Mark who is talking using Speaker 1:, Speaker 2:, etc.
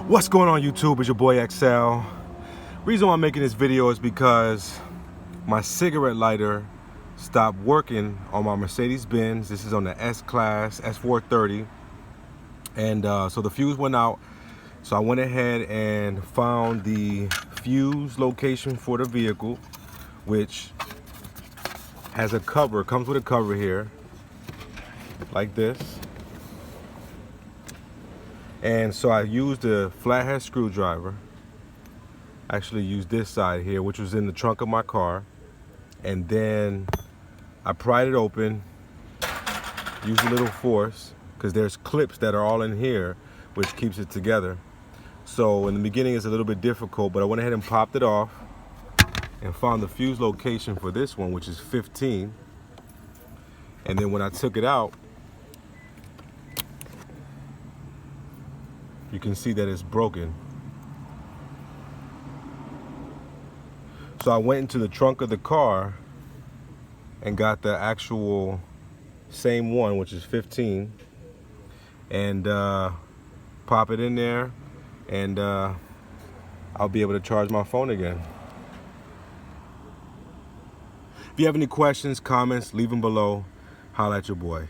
Speaker 1: What's going on YouTube? It's your boy XL. Reason why I'm making this video is because my cigarette lighter stopped working on my Mercedes Benz. This is on the S-Class S430, and so the fuse went out. So I went ahead and found the fuse location for the vehicle, which has a cover, comes with a cover here like this. And so I used a flathead screwdriver. I actually used this side here, which was in the trunk of my car. And then I pried it open, used a little force, because there's clips that are all in here, which keeps it together. So in the beginning it's a little bit difficult, but I went ahead and popped it off and found the fuse location for this one, which is 15. And then when I took it out, you can see that it's broken. So I went into the trunk of the car and got the actual same one, which is 15, and pop it in there, and I'll be able to charge my phone again. If you have any questions, comments, leave them below. Holla at your boy.